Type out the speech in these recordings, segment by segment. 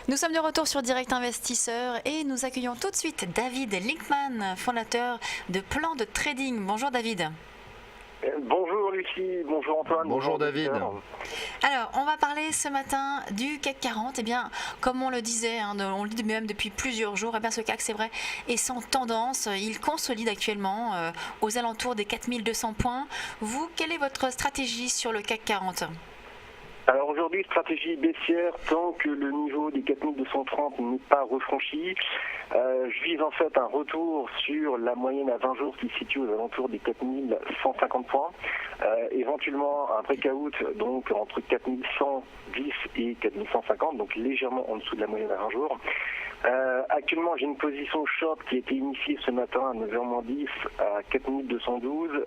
Nous sommes de retour sur Direct Investisseur et nous accueillons tout de suite David Linkman, fondateur de Plan de Trading. Bonjour David. Bonjour Lucie, bonjour Antoine. Bonjour David. Alors, on va parler ce matin du CAC 40. Eh bien, comme on le disait, on le dit même depuis plusieurs jours, eh bien, ce CAC, c'est vrai, est sans tendance. Il consolide actuellement aux alentours des 4200 points. Vous, quelle est votre stratégie sur le CAC 40 ? Alors aujourd'hui, stratégie baissière tant que le niveau des 4230 n'est pas refranchi. Je vise en fait un retour sur la moyenne à 20 jours qui se situe aux alentours des 4150 points. Éventuellement un breakout donc entre 4110 et 4150, donc légèrement en dessous de la moyenne à 20 jours. Actuellement, j'ai une position short qui a été initiée ce matin à 9h-10 à 4212.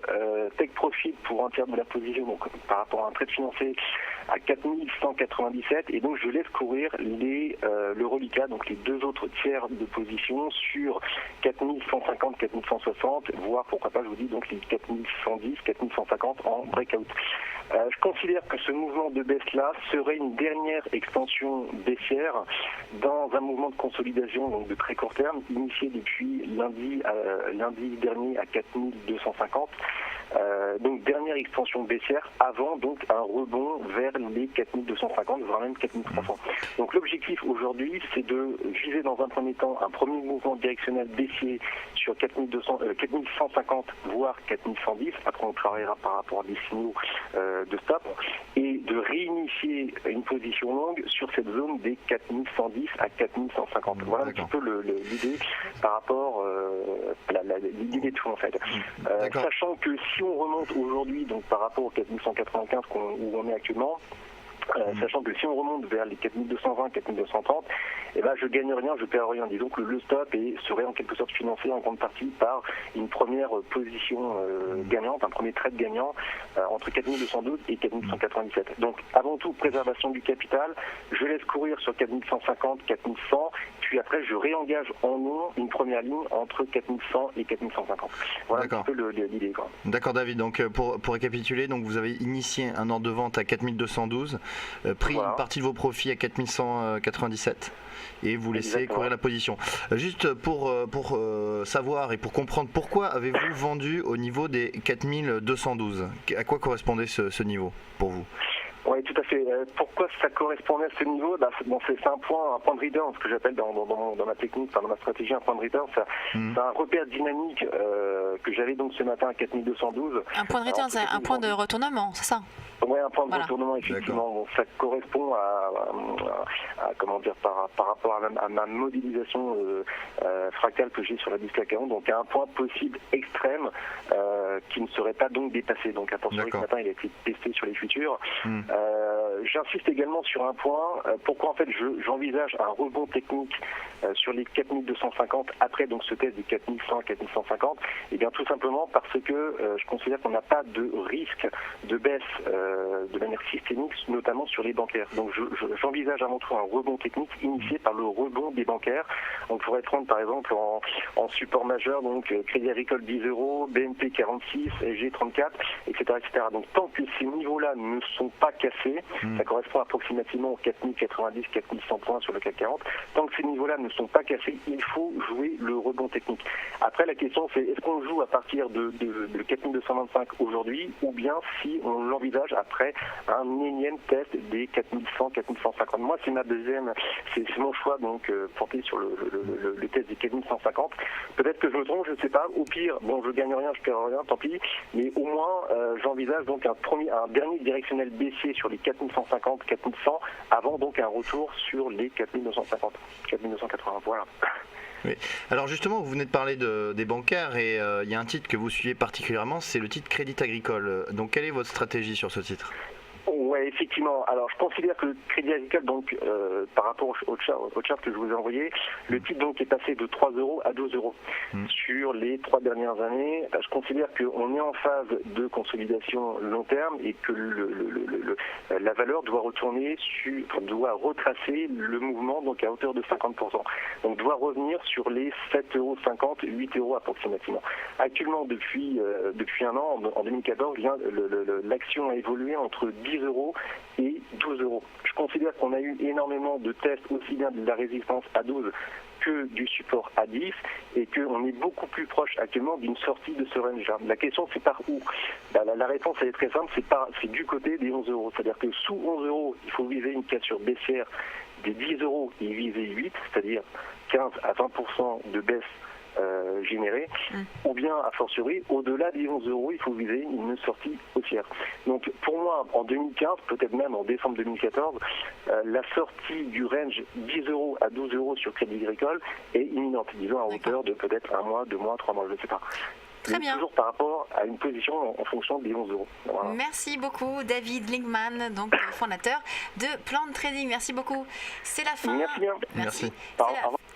Take profit pour un tiers de la position, donc par rapport à un trade financier à 4197. Et donc, je laisse courir le reliquat, donc les deux autres tiers de position sur 4150, 4160, voire pourquoi pas, je vous dis, donc les 4110, 4150 en breakout. Je considère que ce mouvement de baisse-là serait une dernière extension baissière dans un mouvement de consolidation donc de très court terme, initié depuis lundi dernier à 4250. Donc dernière extension baissière avant donc un rebond vers les 4250, voire même 4300. Donc l'objectif aujourd'hui, c'est de viser dans un premier temps un premier mouvement directionnel baissier sur 4150, voire 4110. Après on travaillera par rapport à des signaux de stop et de réinitier une position longue sur cette zone des 4110 à 4150. Voilà un petit peu l'idée par rapport à l'idée de tout en fait. Sachant que si on remonte aujourd'hui donc par rapport aux 4195 où on est actuellement, sachant que si on remonte vers les 4220, 4230, eh ben je gagne rien, je perds rien. Disons que le stop serait en quelque sorte financé en grande partie par une première position gagnante, un premier trade gagnant entre 4212 et 4197. Donc avant tout, préservation du capital, je laisse courir sur 4150, 4100, puis après je réengage en long une première ligne entre 4100 et 4150. Voilà un petit peu l'idée. D'accord David, donc pour récapituler, donc vous avez initié un ordre de vente à 4212, pris une partie de vos profits à 4197 et vous laissez courir la position. Juste pour savoir et pour comprendre, pourquoi avez-vous vendu au niveau des 4212 ? À quoi correspondait ce niveau pour vous ? Oui, tout à fait. Pourquoi ça correspondait à ce niveau ? C'est un point de return, ce que j'appelle dans ma technique, dans ma stratégie, un point de return. C'est un repère dynamique que j'avais donc ce matin à 4212. Un point de return, c'est un point de retournement, c'est ça ? Oui, un point de retournement, effectivement. Bon, ça correspond à comment dire, par rapport à ma modélisation fractale que j'ai sur la CAC 40, donc à un point possible extrême qui ne serait pas donc dépassé. Donc attention, ce matin, il a été testé sur les futurs. J'insiste également sur un point, pourquoi en fait j'envisage un rebond technique sur les 4250 après donc ce test des 4100, 4150, et bien tout simplement parce que je considère qu'on n'a pas de risque de baisse de manière systémique, notamment sur les bancaires. Donc j'envisage avant tout un rebond technique initié par le rebond des bancaires. On pourrait prendre par exemple en support majeur, donc Crédit Agricole 10 euros, BNP 46, SG 34, etc., etc. Donc tant que ces niveaux-là ne sont pas cassés, ça correspond approximativement aux 4090, 4100 points sur le CAC 40, tant que ces niveaux-là ne sont pas cassés, il faut jouer le rebond technique. Après la question c'est, est-ce qu'on joue à partir de 4225 aujourd'hui, ou bien si on l'envisage après un énième test des 4100, 4150. Moi c'est mon choix donc porté sur le test des 4150. Peut-être que je me trompe, je ne sais pas. Au pire, bon je gagne rien, je perds rien, tant pis. Mais au moins j'envisage donc un dernier directionnel baissier sur les 4150, 4100 avant donc un retour sur les 4250, 4280. Voilà. Oui. Alors justement, vous venez de parler des bancaires et il y a un titre que vous suivez particulièrement, c'est le titre Crédit Agricole. Donc quelle est votre stratégie sur ce titre ? Oui, effectivement. Alors, je considère que le Crédit Agricole, donc, par rapport au chart que je vous ai envoyé, le titre donc est passé de 3 euros à 12 euros sur les 3 dernières années. Je considère qu'on est en phase de consolidation long terme et que la valeur doit retracer le mouvement donc à hauteur de 50%. Donc, doit revenir sur les 7,50 euros, 8 euros approximativement. Actuellement, depuis un an, en 2014, l'action a évolué entre 10 euros € et 12 €. Je considère qu'on a eu énormément de tests, aussi bien de la résistance à 12 que du support à 10, et qu'on est beaucoup plus proche actuellement d'une sortie de ce range-là. La question, c'est par où? La réponse, elle est très simple, c'est du côté des 11 €. C'est-à-dire que sous 11 €, il faut viser une cassure baissière des 10 €, et viser 8, c'est-à-dire 15 à 20% de baisse générée, ou bien, a fortiori, au-delà des 11 €, il faut viser une sortie haussière. Donc, pour moi, en 2015, peut-être même en décembre 2014, la sortie du range 10 € à 12 € sur Crédit Agricole est imminente, disons à hauteur de peut-être 1 mois, 2 mois, 3 mois, je ne sais pas. Très bien. Toujours par rapport à une position en fonction des 11 €. Voilà. Merci beaucoup, David Linkman, donc fondateur de Plan de Trading. Merci beaucoup. C'est la fin. Merci bien. Merci.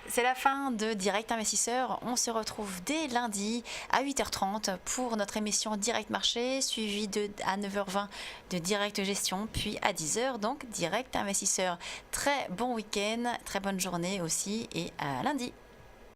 C'est la fin de Direct Investisseur. On se retrouve dès lundi à 8h30 pour notre émission Direct Marché, suivie à 9h20 de Direct Gestion, puis à 10h, donc Direct Investisseur. Très bon week-end, très bonne journée aussi, et à lundi.